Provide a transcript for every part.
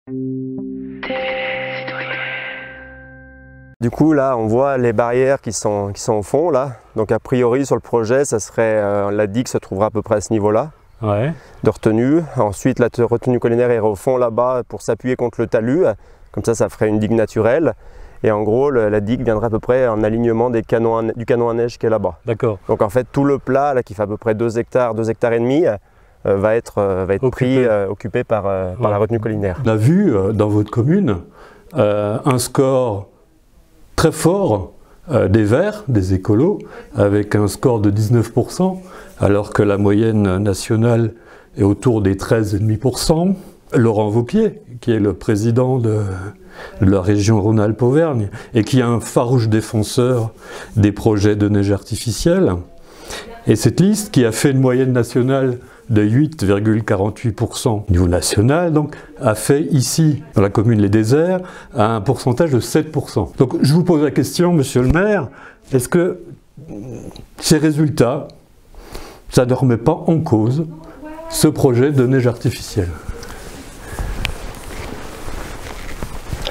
Du coup là on voit les barrières qui sont au fond là, donc a priori sur le projet ça serait la digue se trouvera à peu près à ce niveau là de retenue. Ensuite la retenue collinaire irait au fond là-bas pour s'appuyer contre le talus, comme ça ferait une digue naturelle et en gros la digue viendrait à peu près en alignement du canon à neige qui est là-bas. D'accord. Donc en fait tout le plat là qui fait à peu près 2 hectares et demi va être occupé par la retenue collinaire. On a vu dans votre commune un score très fort des Verts, des écolos, avec un score de 19%, alors que la moyenne nationale est autour des 13,5%. Laurent Vauquier, qui est le président de la région Rhône-Alpes-Auvergne, et qui est un farouche défenseur des projets de neige artificielle. Et cette liste, qui a fait une moyenne nationale de 8,48% au niveau national, donc, a fait ici, dans la commune Les Déserts, un pourcentage de 7%. Donc je vous pose la question, monsieur le maire, est-ce que ces résultats, ça ne remet pas en cause ce projet de neige artificielle?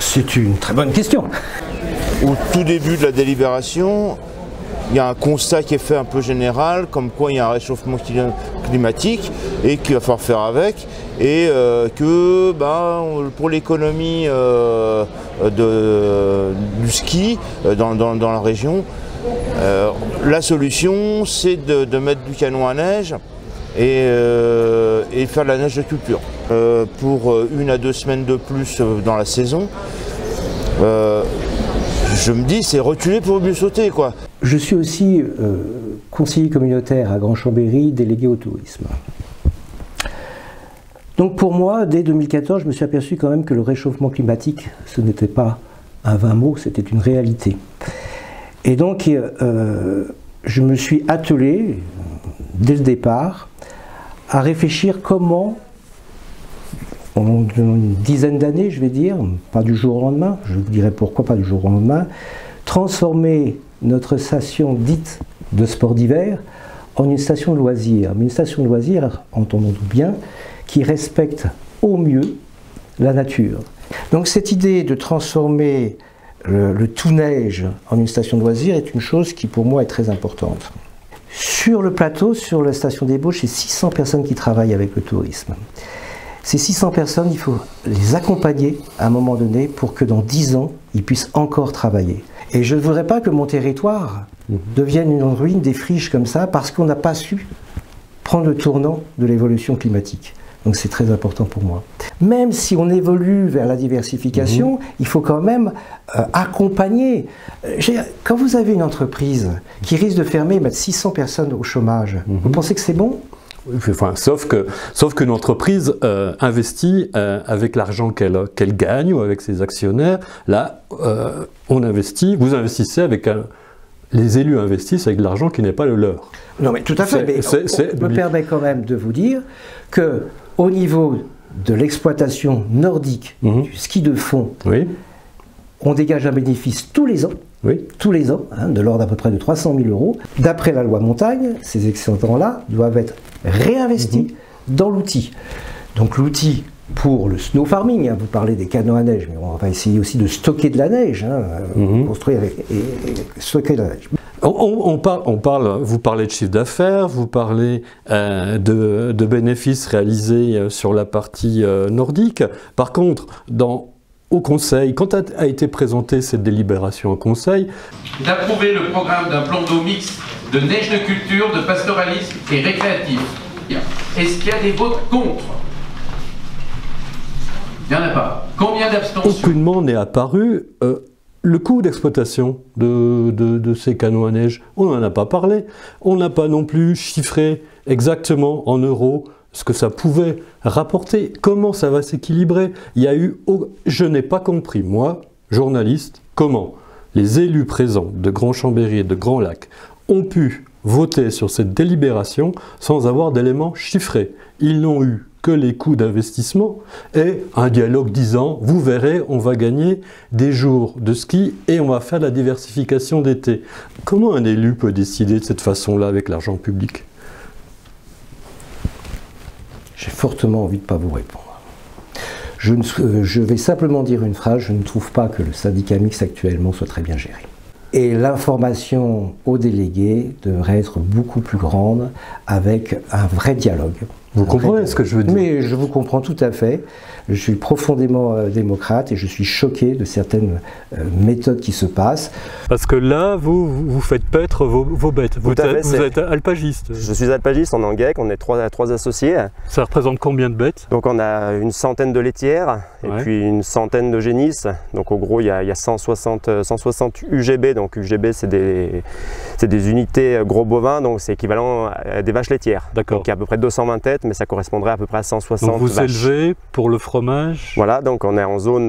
C'est une très bonne question. Au tout début de la délibération, il y a un constat qui est fait un peu général, comme quoi il y a un réchauffement climatique et qu'il va falloir faire avec, et que pour l'économie du ski dans la région, la solution c'est de mettre du canon à neige et faire de la neige de culture. Pour 1 à 2 semaines de plus dans la saison, je me dis c'est reculer pour mieux sauter quoi. Je suis aussi conseiller communautaire à Grand-Chambéry, délégué au tourisme. Donc pour moi, dès 2014, je me suis aperçu quand même que le réchauffement climatique, ce n'était pas un vain mot, c'était une réalité. Et donc je me suis attelé, dès le départ, à réfléchir comment, en une dizaine d'années, je vais dire, pas du jour au lendemain, je vous dirai pourquoi pas du jour au lendemain, transformer notre station dite de sport d'hiver en une station de loisirs. Mais une station de loisirs, entendons-nous bien, qui respecte au mieux la nature. Donc cette idée de transformer le tout neige en une station de loisirs est une chose qui pour moi est très importante. Sur le plateau, sur la station d'ébauche, c'est 600 personnes qui travaillent avec le tourisme. Ces 600 personnes, il faut les accompagner à un moment donné pour que dans 10 ans, ils puissent encore travailler. Et je ne voudrais pas que mon territoire devienne une ruine, des friches comme ça, parce qu'on n'a pas su prendre le tournant de l'évolution climatique. Donc c'est très important pour moi. Même si on évolue vers la diversification, il faut quand même accompagner. Quand vous avez une entreprise qui risque de fermer et mettre 600 personnes au chômage, vous pensez que c'est bon ? Enfin, sauf qu'une entreprise investit avec l'argent qu'elle gagne ou avec ses actionnaire. Là, on investit, vous investissez avec les élus investissent avec de l'argent qui n'est pas le leur. Non mais tout à fait, mais on me permet quand même de vous dire qu'au niveau de l'exploitation nordique du ski de fond, on dégage un bénéfice tous les ans. Tous les ans, de l'ordre à peu près de 300 000 €. D'après la loi montagne, ces excédents-là doivent être réinvestis dans l'outil. Donc l'outil pour le snow farming, vous parlez des canons à neige, mais on va essayer aussi de stocker de la neige, construire et stocker de la neige. Vous parlez de chiffre d'affaires, vous parlez de bénéfices réalisés sur la partie nordique. Par contre, au Conseil, quand a été présentée cette délibération au Conseil, d'approuver le programme d'un plan d'eau mixte de neige de culture, de pastoralisme et récréatif. Est-ce qu'il y a des votes contre? Il n'y en a pas. Combien d'abstentions? Aucunement n'est apparu. Le coût d'exploitation de ces canons à neige, on n'en a pas parlé. On n'a pas non plus chiffré exactement en euros ce que ça pouvait rapporter, comment ça va s'équilibrer. Je n'ai pas compris, moi, journaliste, comment les élus présents de Grand-Chambéry et de Grand-Lac ont pu voter sur cette délibération sans avoir d'éléments chiffrés. Ils n'ont eu que les coûts d'investissement et un dialogue disant « vous verrez, on va gagner des jours de ski et on va faire de la diversification d'été ». Comment un élu peut décider de cette façon-là avec l'argent public ? J'ai fortement envie de ne pas vous répondre. Je vais simplement dire une phrase, je ne trouve pas que le syndicat mixte actuellement soit très bien géré. Et l'information aux délégués devrait être beaucoup plus grande avec un vrai dialogue. Vous comprenez ce que je veux dire? Mais je vous comprends tout à fait. Je suis profondément démocrate et je suis choqué de certaines méthodes qui se passent. Parce que là, vous faites paître vos bêtes. Vous êtes alpagiste. Je suis alpagiste, on est en GEC, on est trois associés. Ça représente combien de bêtes? Donc on a une centaine de laitières et puis une centaine de génisses. Donc au gros, il y a 160 UGB. Donc UGB, c'est des unités gros bovins, donc c'est équivalent à des vaches laitières. D'accord. Donc il y a à peu près 220 têtes, mais ça correspondrait à peu près à 160 donc vous vaches. élevez pour le fromage? Voilà, donc on est en zone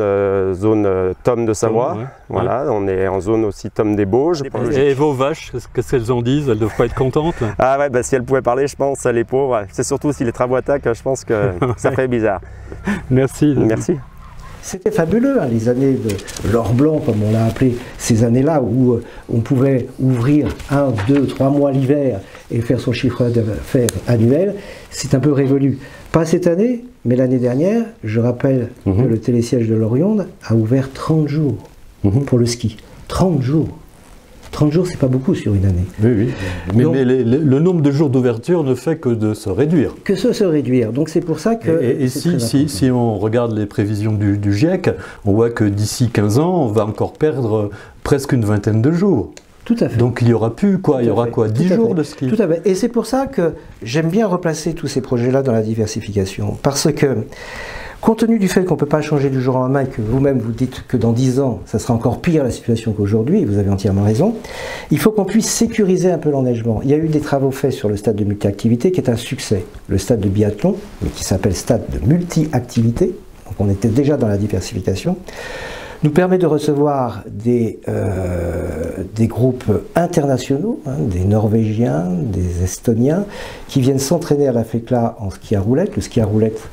tome de Savoie. Ouais. Voilà, on est en zone aussi tome des Bauges. Et vos vaches, qu'est-ce qu'elles en disent? Elles ne doivent pas être contentes? Ah ouais, bah, si elles pouvaient parler, je pense, les pauvres. C'est surtout si les travaux attaquent, je pense que ça ferait bizarre. Merci. Merci. C'était fabuleux, hein, les années de l'or blanc, comme on l'a appelé, ces années-là où on pouvait ouvrir 1, 2, 3 mois l'hiver et faire son chiffre d'affaires annuel. C'est un peu révolu. Pas cette année, mais l'année dernière, je rappelle que le télésiège de Lorient a ouvert 30 jours pour le ski. 30 jours. 30 jours, c'est pas beaucoup sur une année. Oui, oui. Mais le nombre de jours d'ouverture ne fait que de se réduire. Que se réduire. Donc c'est pour ça que... Et si on regarde les prévisions du GIEC, on voit que d'ici 15 ans, on va encore perdre presque une vingtaine de jours. Tout à fait. Donc il y aura plus quoi? Il y aura quoi? 10 jours de ski? Tout à fait. Et c'est pour ça que j'aime bien replacer tous ces projets-là dans la diversification. Parce que, compte tenu du fait qu'on ne peut pas changer du jour au lendemain et que vous-même vous dites que dans 10 ans, ça sera encore pire la situation qu'aujourd'hui, et vous avez entièrement raison, il faut qu'on puisse sécuriser un peu l'enneigement. Il y a eu des travaux faits sur le stade de multi-activité qui est un succès. Le stade de biathlon, mais qui s'appelle stade de multi-activité, donc on était déjà dans la diversification, nous permet de recevoir des groupes internationaux, hein, des Norvégiens, des Estoniens, qui viennent s'entraîner à la FECLA en ski à roulettes. Le ski à roulettes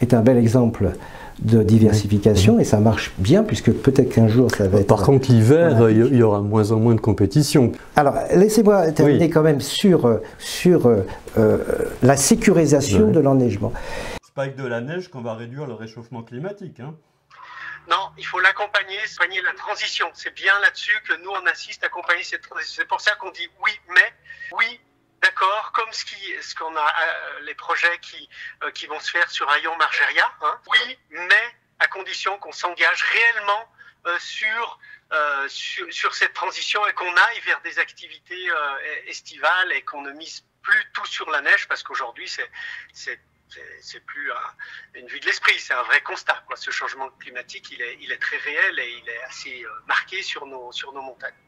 est un bel exemple de diversification et ça marche bien puisque peut-être qu'un jour ça va être... Par contre l'hiver, il y aura de moins en moins de compétition. Alors laissez-moi terminer quand même sur la sécurisation de l'enneigement. C'est pas avec de la neige qu'on va réduire le réchauffement climatique, hein. Non, il faut l'accompagner, accompagner la transition. C'est bien là-dessus que nous on insiste, accompagner cette transition. C'est pour ça qu'on dit oui, mais, oui, d'accord, comme ce qu'on a, les projets qui vont se faire sur Aillon-Margeria, hein, oui, mais à condition qu'on s'engage réellement sur cette transition et qu'on aille vers des activités estivales et qu'on ne mise plus tout sur la neige parce qu'aujourd'hui c'est plus une vue de l'esprit, c'est un vrai constat, quoi. Ce changement climatique, il est très réel et il est assez marqué sur nos montagnes.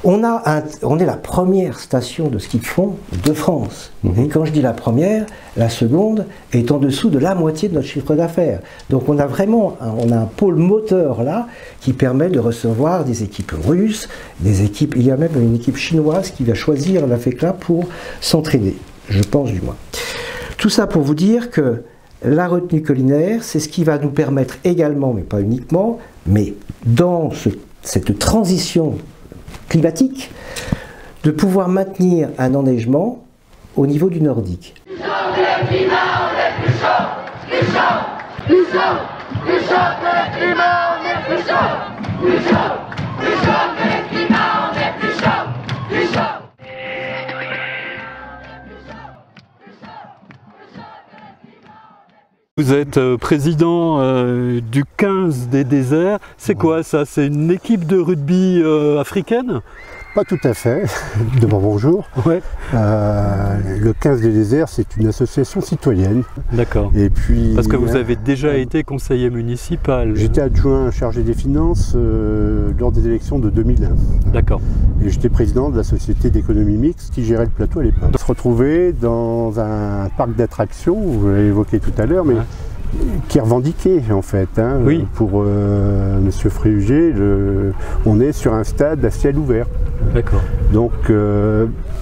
On est la première station de ski de fond de France. Et quand je dis la première, la seconde est en dessous de la moitié de notre chiffre d'affaires. Donc on a vraiment un pôle moteur là qui permet de recevoir des équipes russes, des équipes, il y a même une équipe chinoise qui va choisir la FECLA pour s'entraîner, je pense du moins. Tout ça pour vous dire que la retenue collinaire, c'est ce qui va nous permettre également, mais pas uniquement, mais dans cette transition climatique, de pouvoir maintenir un enneigement au niveau du nordique. Plus chaud que le climat, on est plus chaud, plus chaud, plus chaud, plus chaud que le climat, on est plus chaud, plus chaud, plus chaud que le climat, on est plus chaud, plus chaud. Vous êtes président du 15 des déserts. C'est quoi ça? C'est une équipe de rugby africaine? Pas tout à fait. D'abord bonjour. Ouais. Le 15 des déserts, c'est une association citoyenne. D'accord. Et puis, parce que vous avez déjà été conseiller municipal. J'étais adjoint chargé des finances lors des élections de 2001. D'accord. Et j'étais président de la société d'économie mixte qui gérait le plateau à l'époque. On se retrouvait dans un parc d'attractions, vous l'avez évoqué tout à l'heure, mais qui est revendiqué en fait. Hein. Oui. Pour Monsieur Fréhuget, on est sur un stade à ciel ouvert. D'accord. Donc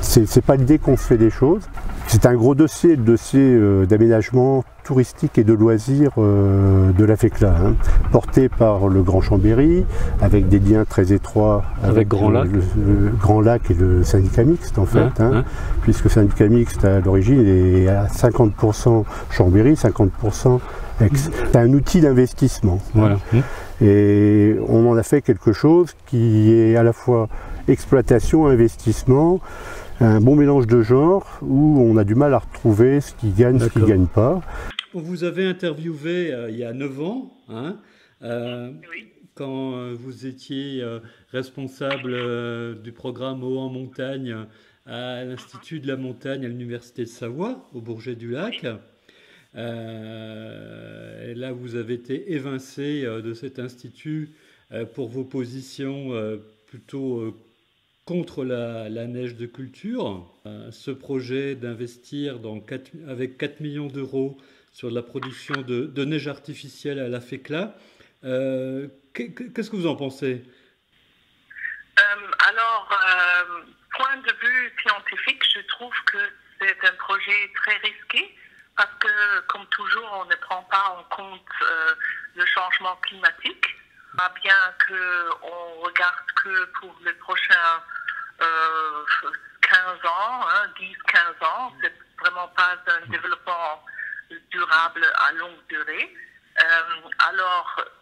c'est pas l'idée qu'on se fait des choses. C'est un gros dossier, le dossier d'aménagement touristique et de loisirs de la FECLA, hein, porté par le Grand Chambéry, avec des liens très étroits avec Grand Lac. le Grand Lac et le syndicat mixte en fait, puisque le syndicat mixte à l'origine est à 50% Chambéry, 50% C'est un outil d'investissement. Voilà. Et on en a fait quelque chose qui est à la fois exploitation, investissement, un bon mélange de genres où on a du mal à retrouver ce qui gagne, ce qui ne gagne pas. Vous avez interviewé il y a 9 ans, hein, Oui. quand vous étiez responsable du programme Haut en montagne à l'Institut de la montagne à l'Université de Savoie, au Bourget-du-Lac. Et là, vous avez été évincé de cet institut pour vos positions plutôt contre la neige de culture. Ce projet d'investir avec 4 millions d'euros sur la production de neige artificielle à la FECLA, qu'est-ce que vous en pensez? Point de vue scientifique, je trouve que c'est un projet très risqué parce que, comme toujours, on ne prend pas en compte le changement climatique. Bien qu'on regarde que pour les prochains 15 ans, 10-15 ans, c'est vraiment pas un développement durable à longue durée.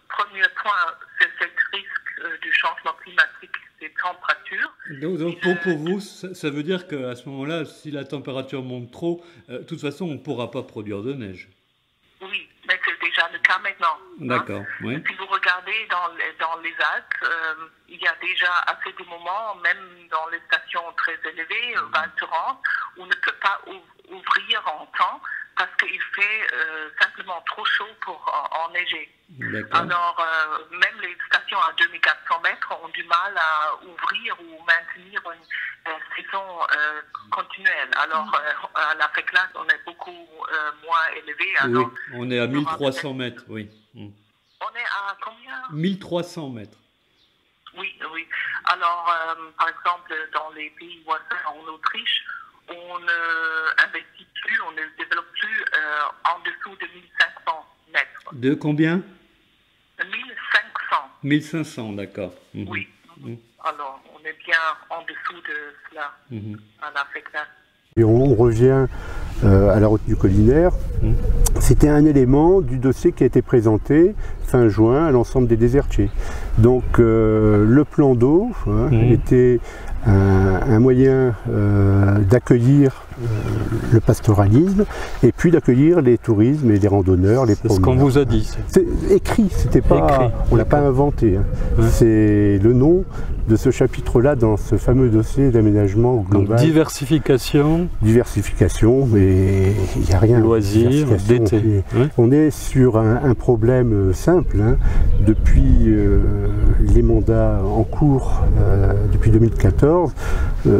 Premier point, c'est ce risque du changement climatique des températures. Donc pour vous, ça veut dire qu'à ce moment-là, si la température monte trop, de toute façon, on ne pourra pas produire de neige. Oui, mais c'est déjà le cas maintenant. D'accord, oui. Si vous regardez dans les Alpes, il y a déjà assez de moments, même dans les stations très élevées, Val Thorens, où on ne peut pas ouvrir en temps parce qu'il fait simplement trop chaud pour enneiger. Alors, même les stations à 2400 mètres ont du mal à ouvrir ou maintenir une saison continuelle. Alors, à la FECLA, on est beaucoup moins élevé. Alors, oui, on est à 1300 mètres, oui. On est à combien? 1300 mètres. Oui, oui. Alors, par exemple, dans les pays voisins, en Autriche, on ne investit plus, on ne développe plus en dessous de 1500 mètres. De combien? 1500. 1500, d'accord. Oui. Alors, on est bien en dessous de cela à la FECLA. Et on revient à la retenue collinaire. C'était un élément du dossier qui a été présenté fin juin à l'ensemble des désertiers. Donc le plan d'eau était un moyen d'accueillir le pastoralisme et puis d'accueillir les tourismes et les randonneurs, les promeneurs. C'est ce qu'on vous a dit. C'est écrit, c'était pas, écrit. On l'a pas inventé. C'est le nom de ce chapitre-là dans ce fameux dossier d'aménagement global. Donc, diversification. Diversification, mais il n'y a rien. Loisirs, d'été. On est sur un problème simple. Depuis les mandats en cours, depuis 2014,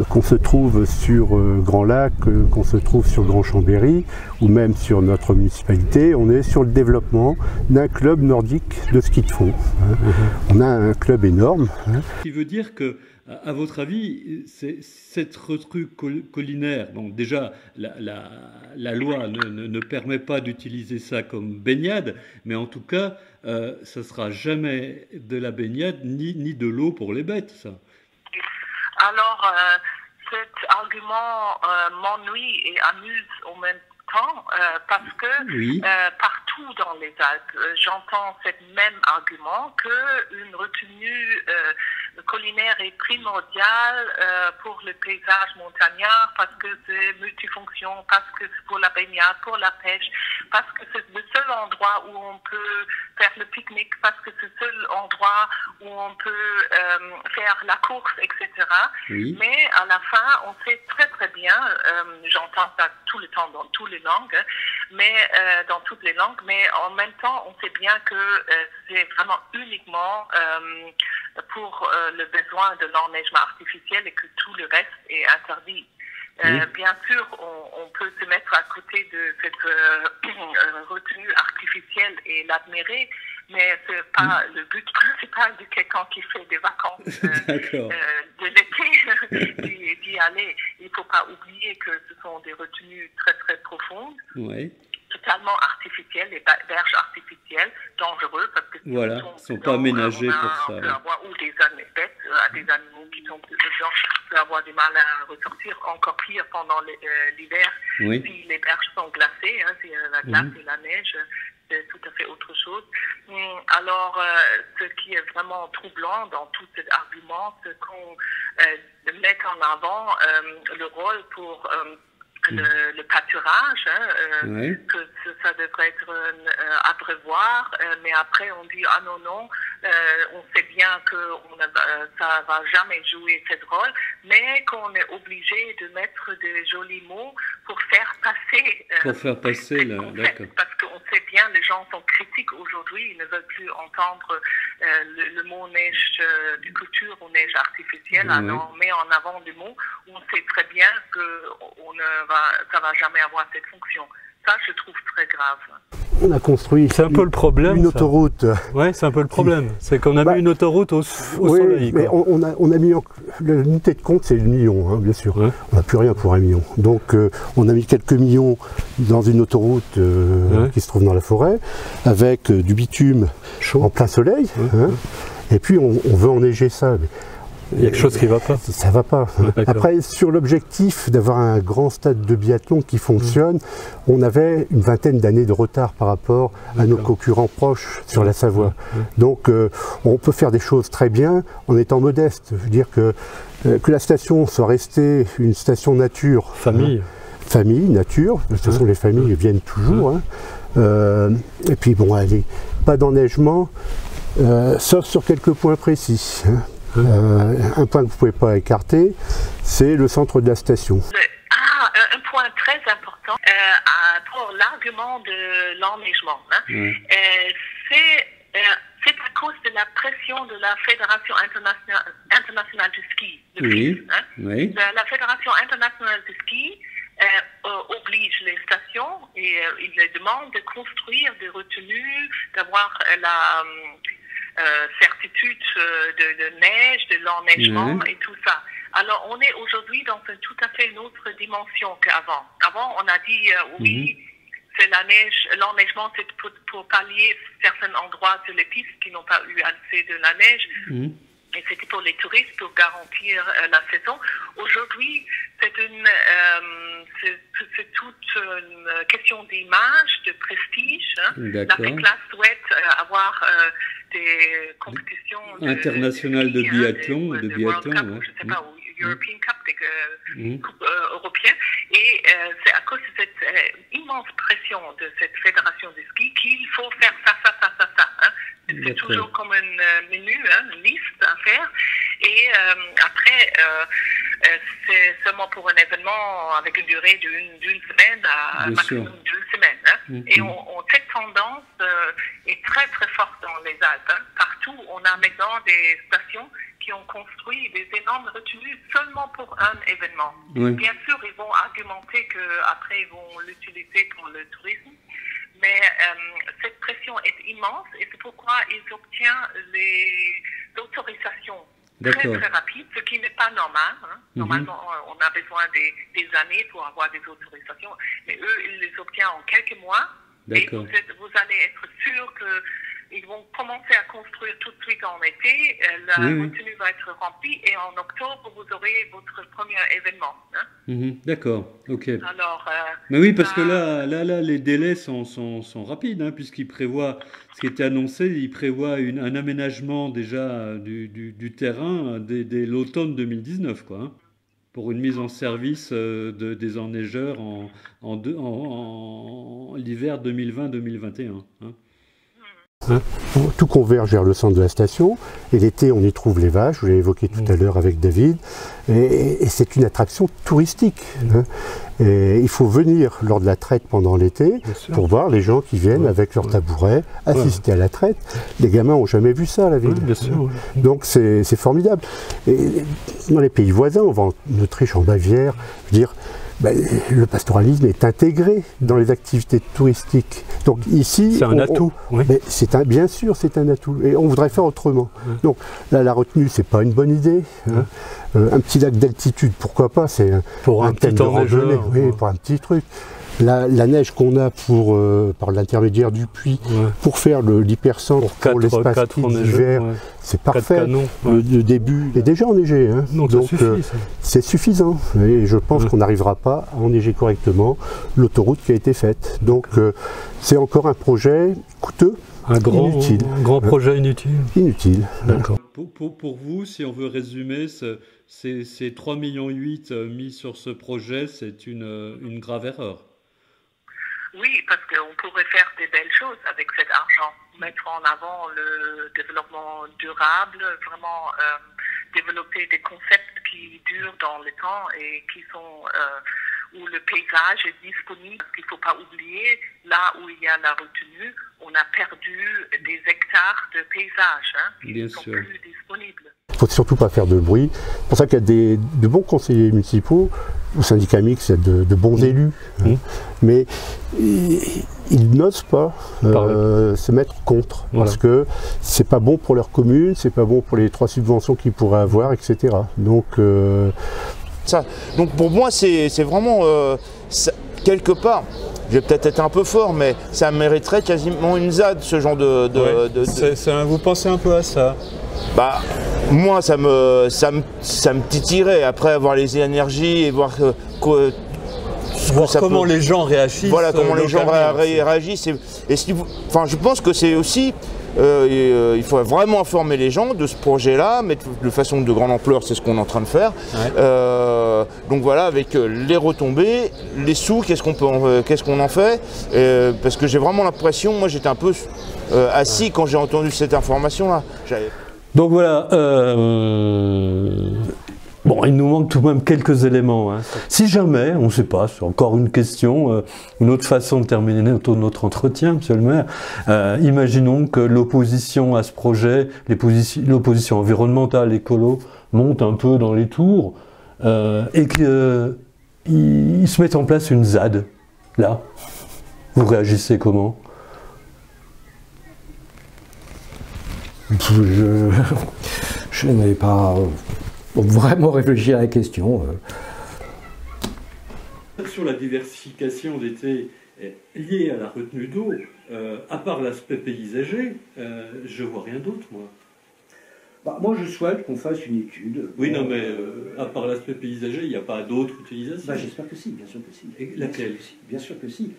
qu'on se trouve sur Grand Lac, qu'on se trouve sur Grand Chambéry, ou même sur notre municipalité, on est sur le développement d'un club nordique de ski de fond. On a un club énorme. Ce qui veut dire que, à votre avis, cette retenue collinaire, donc déjà la loi ne permet pas d'utiliser ça comme baignade, mais en tout cas, ça ne sera jamais de la baignade ni de l'eau pour les bêtes, ça. Alors, cet argument m'ennuie et amuse au même temps parce que partout dans les Alpes, j'entends ce même argument qu'une retenue collinaire est primordiale pour le paysage montagnard parce que c'est multifonction, parce que c'est pour la baignade, pour la pêche, parce que c'est le seul endroit où on peut faire le pique-nique, parce que c'est le seul endroit où on peut faire la course, etc. Mais à la fin, on sait très très bien, j'entends ça tout le temps dans toutes les langues, mais dans toutes les langues, mais en même temps, on sait bien que c'est vraiment uniquement pour le besoin de l'enneigement artificiel et que tout le reste est interdit. Bien sûr, on peut se mettre à côté de cette retenue artificielle et l'admirer, mais ce n'est pas le but principal de quelqu'un qui fait des vacances de l'été d'y aller. Il ne faut pas oublier que ce sont des retenues très très profondes. Totalement artificielles, les berges artificielles, dangereuses parce que ne sont pas aménagées pour ça. Ou des bêtes, des animaux qui tombent dedans, peut avoir du mal à ressortir, encore pire pendant l'hiver. Si les berges sont glacées, si la glace et la neige, c'est tout à fait autre chose. Alors, ce qui est vraiment troublant dans tout cet argument, c'est qu'on met en avant le rôle pour le pâturage, que ça devrait être à prévoir, mais après on dit ah non, on sait bien que ça va jamais jouer ce rôle, mais qu'on est obligé de mettre des jolis mots pour faire passer. D'accord. Parce qu'on sait bien, les gens sont critiques aujourd'hui, ils ne veulent plus entendre le mot neige de culture ou neige artificielle. Alors on met en avant des mots où on sait très bien que ça va jamais avoir cette fonction. Ça, je trouve très grave. On a construit une autoroute. Oui, c'est un peu le problème. C'est qu'on a mis une autoroute au soleil. Mais on a mis l'unité de compte, c'est 1 million, hein, bien sûr. On n'a plus rien pour 1 million. Donc on a mis quelques millions dans une autoroute qui se trouve dans la forêt, avec du bitume en plein soleil. Et puis on veut enneiger ça. Il y a quelque chose qui ne va pas. Ça ne va pas. Après, sur l'objectif d'avoir un grand stade de biathlon qui fonctionne, on avait une vingtaine d'années de retard par rapport à nos concurrents proches sur la Savoie. Donc, on peut faire des choses très bien en étant modeste. Je veux dire que la station soit restée une station nature. Famille, nature. De toute façon, les familles viennent toujours. Et puis, bon, allez, pas d'enneigement, sauf sur quelques points précis. Un point que vous ne pouvez pas écarter, c'est le centre de la station. Un point très important pour l'argument de l'enneigement. C'est à cause de la pression de la Fédération internationale du ski. La Fédération internationale du ski oblige les stations et il les demande de construire des retenues, d'avoir la certitude de neige, de l'enneigement et tout ça. Alors on est aujourd'hui dans tout à fait une autre dimension qu'avant. Avant on a dit oui, c'est la neige, l'enneigement c'est pour pallier certains endroits sur les pistes qui n'ont pas eu assez de la neige. Et c'était pour les touristes, pour garantir la saison. Aujourd'hui, c'est toute une question d'image, de prestige. La FECLA souhaite avoir des compétitions internationales de biathlon, je sais pas, ou European Cup, Coupe européenne. Et c'est à cause de cette immense pression de cette fédération de ski qu'il faut faire ça. C'est toujours comme un menu, une liste à faire. Et après, c'est seulement pour un événement avec une durée d'une semaine à maximum 2 semaines. Et cette tendance est très très forte dans les Alpes. Partout, on a maintenant des stations qui ont construit des énormes retenues seulement pour un événement. Bien sûr, ils vont argumenter qu'après, ils vont l'utiliser pour le tourisme. Mais cette pression est immense et c'est pourquoi ils obtiennent les autorisations très rapides, ce qui n'est pas normal. Normalement, on a besoin des années pour avoir des autorisations, mais eux, ils les obtiennent en quelques mois. Et vous allez être sûr qu'ils vont commencer à construire tout de suite en été, la retenue va être remplie et en octobre, vous aurez votre premier événement. D'accord, ok. Alors, mais oui, parce que là, les délais sont rapides, puisqu'ils prévoient, ce qui était annoncé, ils prévoient un aménagement déjà du terrain dès l'automne 2019, quoi, pour une mise en service des enneigeurs en l'hiver 2020-2021. Tout converge vers le centre de la station et l'été on y trouve les vaches, je l'ai évoqué tout à l'heure avec David, et c'est une attraction touristique. Et il faut venir lors de la traite pendant l'été pour voir les gens qui viennent avec leur tabouret assister à la traite. Les gamins n'ont jamais vu ça à la ville. Donc c'est formidable. Et dans les pays voisins, on va en Autriche, en Bavière, je veux dire, le pastoralisme est intégré dans les activités touristiques. Donc ici, c'est un atout. Mais bien sûr, c'est un atout. Et on voudrait faire autrement. Donc là, la retenue, c'est pas une bonne idée. Un petit lac d'altitude, pourquoi pas? C'est pour un thème petit de randonnée, enneigeur. pour un petit truc. La neige qu'on a par l'intermédiaire du puits pour faire l'hypercentre pour l'espace d'hiver, c'est parfait. Le début est déjà enneigé, hein. Donc c'est suffisant. Et je pense qu'on n'arrivera pas à enneiger correctement l'autoroute qui a été faite. Donc c'est encore un projet coûteux, inutile. Un grand projet inutile. Inutile. D'accord. Pour vous, si on veut résumer, ces 3,8 millions mis sur ce projet, c'est une grave erreur. Oui, parce qu'on pourrait faire des belles choses avec cet argent, mettre en avant le développement durable, vraiment développer des concepts qui durent dans le temps et qui sont où le paysage est disponible. Il ne faut pas oublier, là où il y a la retenue, on a perdu des hectares de paysage qui ne sont plus disponibles. Il ne faut surtout pas faire de bruit. C'est pour ça qu'il y a de bons conseillers municipaux, au syndicat mixte, il y a de bons élus, mais ils n'osent pas se mettre contre, parce que c'est pas bon pour leur commune, c'est pas bon pour les 3 subventions qu'ils pourraient avoir, etc. Donc pour moi, c'est vraiment, quelque part, je vais peut-être être un peu fort, mais ça mériterait quasiment une ZAD, ce genre Vous pensez un peu à ça? Bah, moi, ça me titillerait, après avoir les énergies et voir comment les gens réagissent. Voilà, comment les gens réagissent. Je pense que c'est aussi... il faut vraiment informer les gens de ce projet-là, mais de façon de grande ampleur, c'est ce qu'on est en train de faire. Donc voilà, avec les retombées, les sous, qu'est-ce qu'on en fait, parce que j'ai vraiment l'impression, moi j'étais un peu assis quand j'ai entendu cette information-là. Donc voilà, bon, il nous manque tout de même quelques éléments. Si jamais, on ne sait pas, c'est encore une question, une autre façon de terminer notre entretien, monsieur le maire, imaginons que l'opposition à ce projet, l'opposition environnementale, écolo, monte un peu dans les tours et qu'il se mette en place une ZAD, là. Vous réagissez comment ? Je n'avais pas vraiment réfléchi à la question. Sur la diversification d'été liée à la retenue d'eau, à part l'aspect paysager, je vois rien d'autre, moi. Moi, je souhaite qu'on fasse une étude. Oui, non, mais à part l'aspect paysager, il n'y a pas d'autres utilisations. J'espère que si, bien sûr que si. Et laquelle ? Bien sûr que si.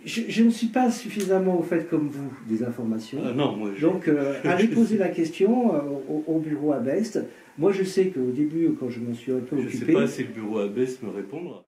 Je ne suis pas suffisamment au fait comme vous des informations. Non, moi, donc, allez poser la question au bureau à Best. Moi, je sais qu'au début, quand je m'en suis un peu occupé... Je ne sais pas si le bureau à Best me répondra.